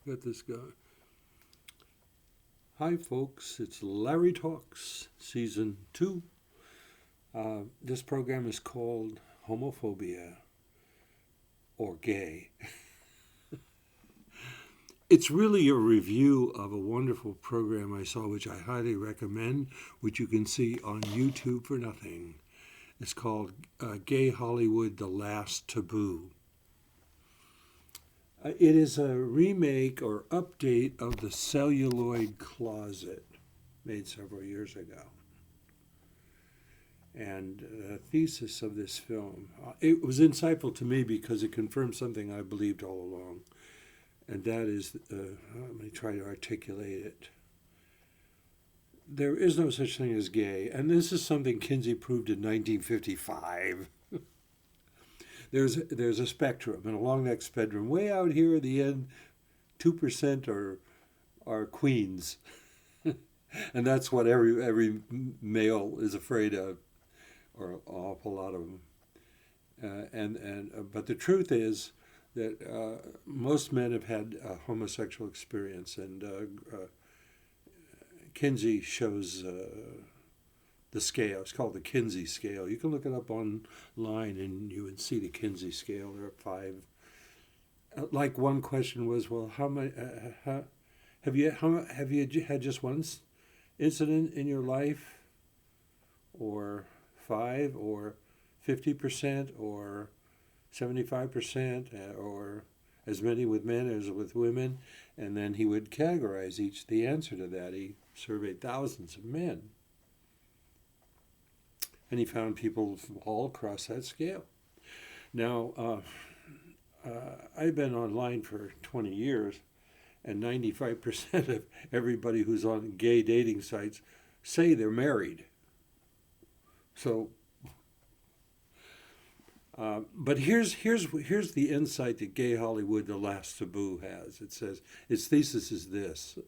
Got this guy. Hi, folks. It's Larry Talks, Season 2. This program is called Homophobia, or Gay. It's really a review of a wonderful program I saw, which I highly recommend, which you can see on YouTube for nothing. It's called Gay Hollywood, The Last Taboo. It is a remake or update of The Celluloid Closet, made several years ago. And the thesis of this film, it was insightful to me because it confirmed something I believed all along. And that is, let me try to articulate it. There is no such thing as gay. And this is something Kinsey proved in 1955. There's a spectrum, and along that spectrum, way out here at the end, 2% are queens. And that's what every male is afraid of, or an awful lot of them. But the truth is that most men have had a homosexual experience, and Kinsey shows the scale. It's called the Kinsey scale. You can look it up online, and you would see the Kinsey scale. There are 5. Like one question was, well, how many? Have you had just one incident in your life, or 5, or 50%, or 75%, or as many with men as with women? And then he would categorize the answer to that. He surveyed thousands of men. And he found people all across that scale. Now, I've been online for 20 years, and 95% of everybody who's on gay dating sites say they're married. So, but here's the insight that Gay Hollywood, The Last Taboo, has. It says, its thesis is this.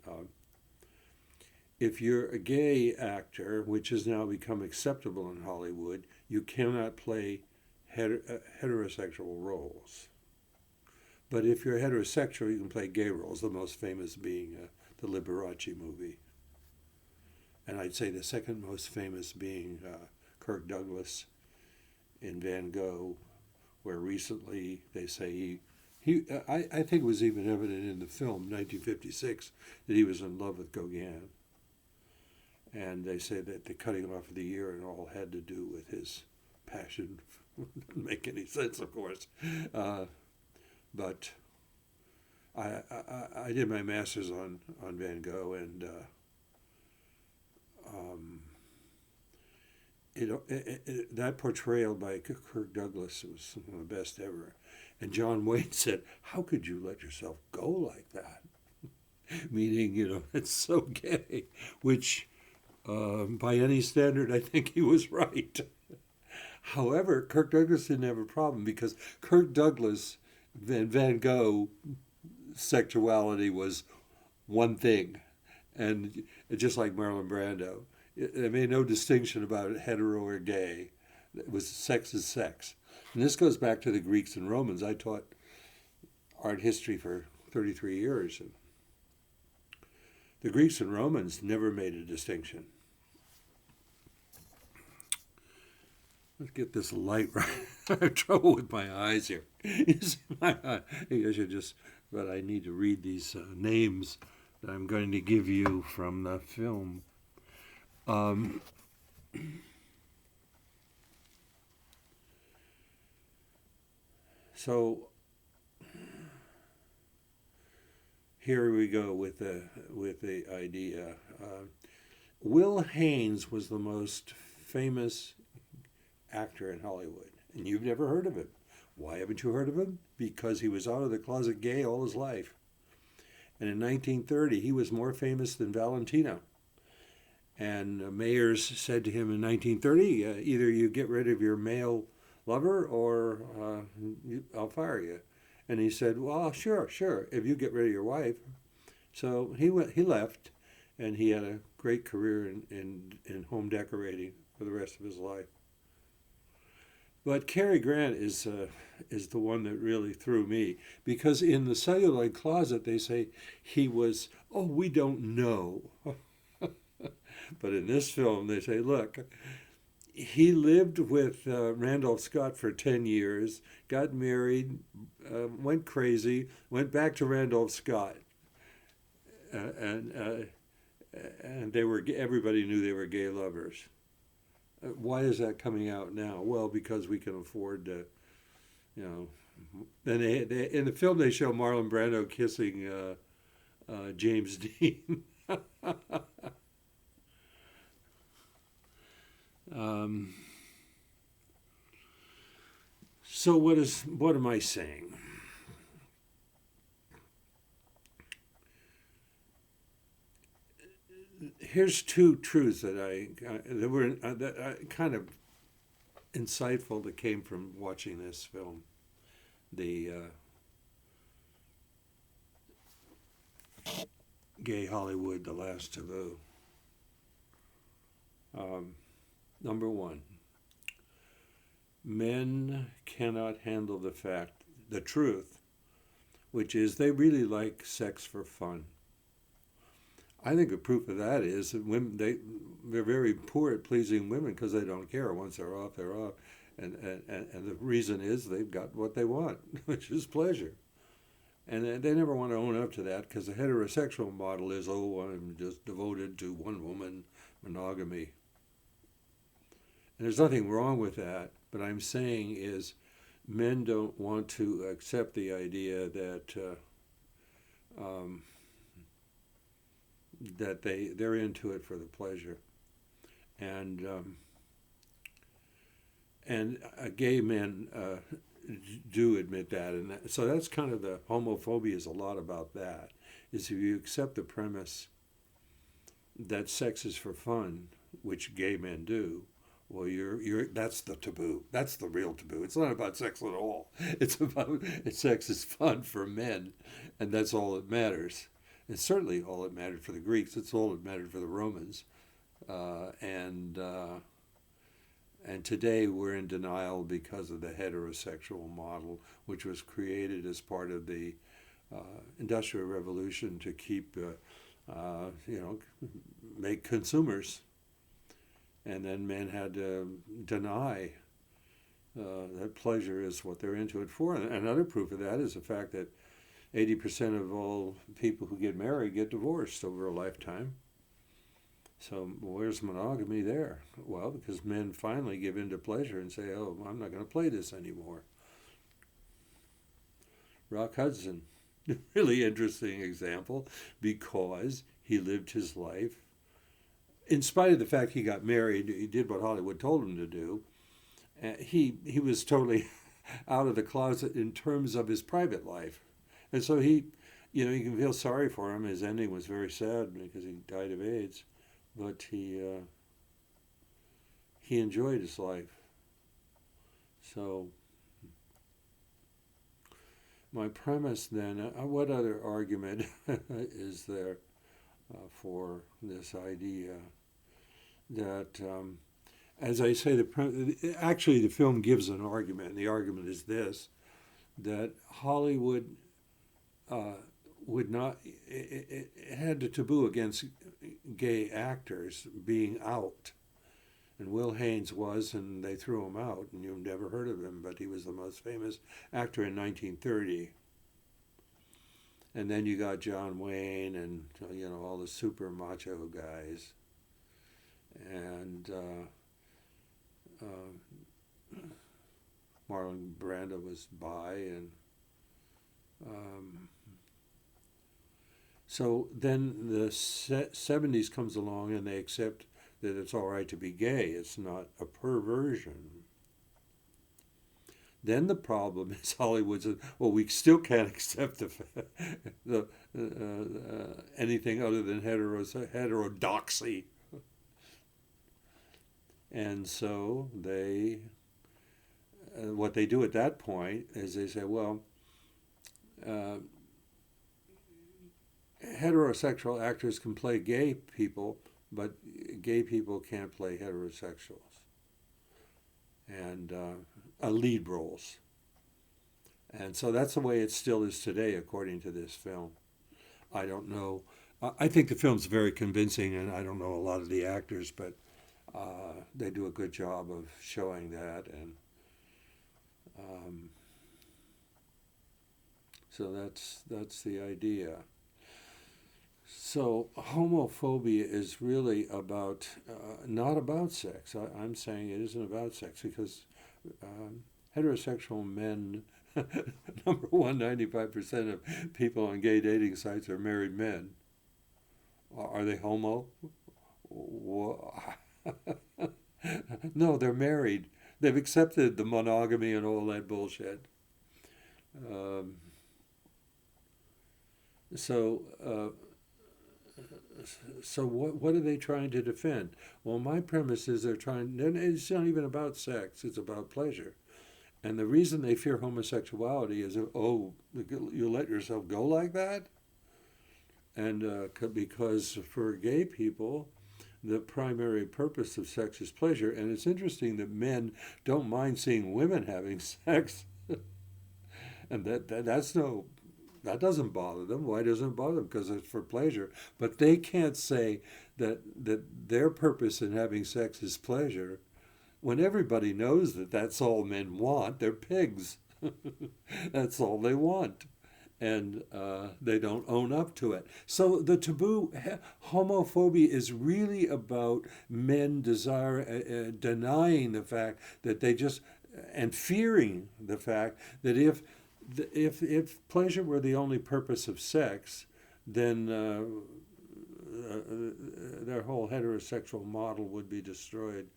If you're a gay actor, which has now become acceptable in Hollywood, you cannot play heterosexual roles. But if you're heterosexual, you can play gay roles, the most famous being the Liberace movie. And I'd say the second most famous being Kirk Douglas in Van Gogh, where recently they say I think it was even evident in the film, 1956, that he was in love with Gauguin. And they say that the cutting off of the ear and all had to do with his passion. Doesn't make any sense, of course. But I did my master's on Van Gogh, and that portrayal by Kirk Douglas was one of the best ever. And John Wayne said, "How could you let yourself go like that?" Meaning, it's so gay, which by any standard, I think he was right. However, Kirk Douglas didn't have a problem, because Kirk Douglas and Van Gogh sexuality was one thing. And just like Marlon Brando, they made no distinction about hetero or gay. It was sex is sex. And this goes back to the Greeks and Romans. I taught art history for 33 years. And the Greeks and Romans never made a distinction. Let's get this light right. I have trouble with my eyes here. You see my eye? I should just, but I need to read these names that I'm going to give you from the film. So here we go with the idea. Will Haynes was the most famous actor in Hollywood, and you've never heard of him. Why haven't you heard of him? Because he was out of the closet gay all his life. And in 1930, he was more famous than Valentino. And mayors said to him in 1930, either you get rid of your male lover or I'll fire you. And he said, well, sure, if you get rid of your wife. So he left, and he had a great career in home decorating for the rest of his life. But Cary Grant is the one that really threw me, because in the celluloid closet they say he was, oh, we don't know. But in this film they say, look, he lived with Randolph Scott for 10 years, got married, went crazy, went back to Randolph Scott, and they were, everybody knew they were gay lovers. Why is that coming out now? Well, because we can afford to, you know. And in the film they show Marlon Brando kissing James Dean. um, so what am I saying? Here's two truths that were kind of insightful that came from watching this film. The Gay Hollywood, The Last Taboo. Number one, men cannot handle the truth, which is they really like sex for fun. I think a proof of that is that women, they're very poor at pleasing women because they don't care. Once they're off, they're off. And the reason is they've got what they want, which is pleasure. And they never want to own up to that, because the heterosexual model is, oh, I'm just devoted to one woman, monogamy. And there's nothing wrong with that, but I'm saying is men don't want to accept the idea that that they're into it for the pleasure. And gay men do admit that, and so that's kind of the homophobia is a lot about that. Is if you accept the premise that sex is for fun, which gay men do, well, you're that's the taboo. That's the real taboo. It's not about sex at all. It's about sex is fun for men, and that's all that matters. It's certainly all that mattered for the Greeks. It's all that mattered for the Romans, and today we're in denial because of the heterosexual model, which was created as part of the Industrial Revolution to keep, make consumers. And then men had to deny that pleasure is what they're into it for. And another proof of that is the fact that 80% of all people who get married get divorced over a lifetime. So where's monogamy there? Well, because men finally give in to pleasure and say, oh, I'm not going to play this anymore. Rock Hudson, really interesting example, because he lived his life, in spite of the fact he got married, he did what Hollywood told him to do. He was totally out of the closet in terms of his private life. And so you can feel sorry for him. His ending was very sad because he died of AIDS. But he enjoyed his life. So my premise then, what other argument is there for this idea that, as I say, actually the film gives an argument, and the argument is this, that Hollywood would not, it had a taboo against gay actors being out. And Will Haynes was, and they threw him out, and you've never heard of him, but he was the most famous actor in 1930. And then you got John Wayne and, all the super macho guys. And Marlon Brando was bi, and so then the 70s comes along and they accept that it's all right to be gay. It's not a perversion. Then the problem is Hollywood says, well, we still can't accept anything other than heterodoxy. And so what they do at that point is they say, well, heterosexual actors can play gay people, but gay people can't play heterosexuals. And lead roles. And so that's the way it still is today, according to this film. I don't know. I think the film's very convincing, and I don't know a lot of the actors, but they do a good job of showing that. And so that's the idea. So homophobia is really about not about sex. I'm saying it isn't about sex because heterosexual men, number one, 95% of people on gay dating sites are married men. Are they homo? No, they're married. They've accepted the monogamy and all that bullshit. Um, so, so what are they trying to defend? Well, my premise is they're trying. It's not even about sex; it's about pleasure. And the reason they fear homosexuality is, oh, you let yourself go like that, and because for gay people, the primary purpose of sex is pleasure. And it's interesting that men don't mind seeing women having sex, and that doesn't bother them. Why doesn't it bother them? Because it's for pleasure. But they can't say that their purpose in having sex is pleasure when everybody knows that that's all men want. They're pigs. That's all they want. And they don't own up to it. So the taboo, homophobia, is really about men denying the fact that they just, and fearing the fact that if pleasure were the only purpose of sex, then their whole heterosexual model would be destroyed.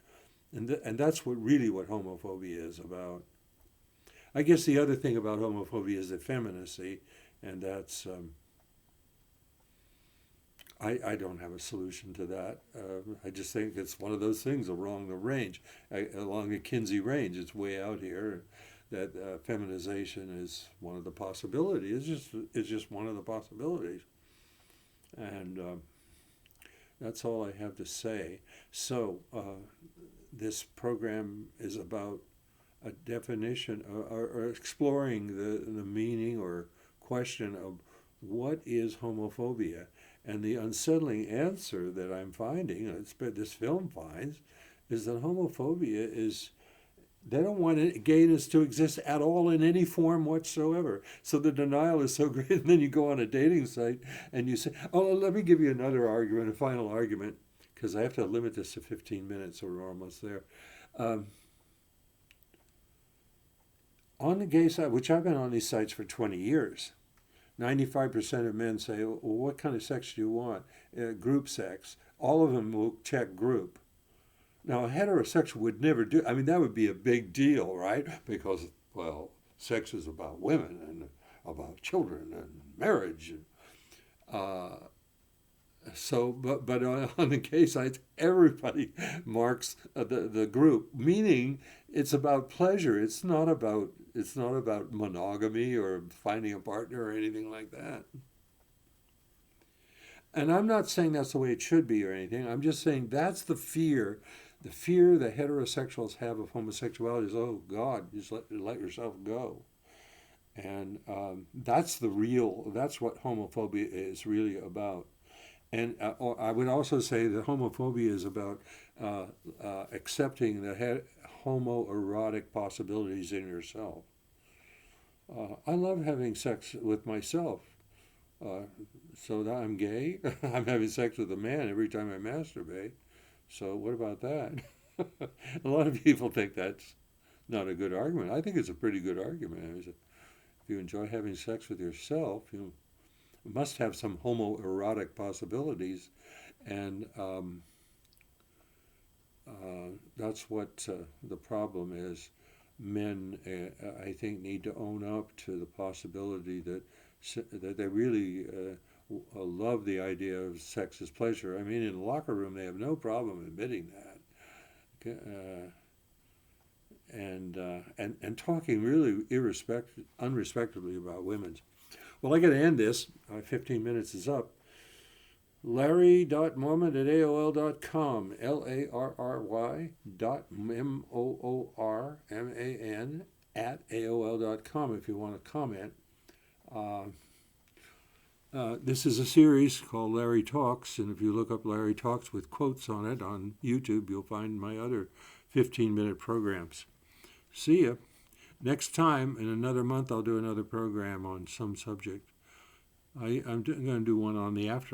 And that's what homophobia is about. I guess the other thing about homophobia is effeminacy, and that's I don't have a solution to that. I just think it's one of those things along the range, along the Kinsey range. It's way out here. That feminization is one of the possibilities. It's just one of the possibilities, and that's all I have to say. So this program is about a definition or exploring the meaning or question of what is homophobia, and the unsettling answer that I'm finding, this film finds, is that homophobia is. They don't want gayness to exist at all in any form whatsoever. So the denial is so great. And then you go on a dating site and you say, oh, let me give you another argument, a final argument, because I have to limit this to 15 minutes, so we're almost there. On the gay side, which I've been on these sites for 20 years, 95% of men say, well, what kind of sex do you want? Group sex. All of them will check group. Now, a heterosexual would never do. I mean, that would be a big deal, right? Because, well, sex is about women and about children and marriage. But on the gay sites, everybody marks the group, meaning it's about pleasure. It's not about monogamy or finding a partner or anything like that. And I'm not saying that's the way it should be or anything. I'm just saying that's the fear. The fear that heterosexuals have of homosexuality is, oh God, just let yourself go. And that's what homophobia is really about. And I would also say that homophobia is about accepting the homoerotic possibilities in yourself. I love having sex with myself. So that I'm gay. I'm having sex with a man every time I masturbate. So what about that? A lot of people think that's not a good argument. I think it's a pretty good argument. If you enjoy having sex with yourself, you must have some homoerotic possibilities, and that's what the problem is. Men, I think, need to own up to the possibility that they really love the idea of sex as pleasure. I mean, in the locker room, they have no problem admitting that. And talking really unrespectably about women. Well, I got to end this. 15 minutes is up. Larry.mormon@aol.com. Larry.moorman at AOL.com if you want to comment. This is a series called Larry Talks, and if you look up Larry Talks with quotes on it on YouTube, you'll find my other 15-minute programs. See ya. Next time, in another month, I'll do another program on some subject. I'm going to do one on the afterlife.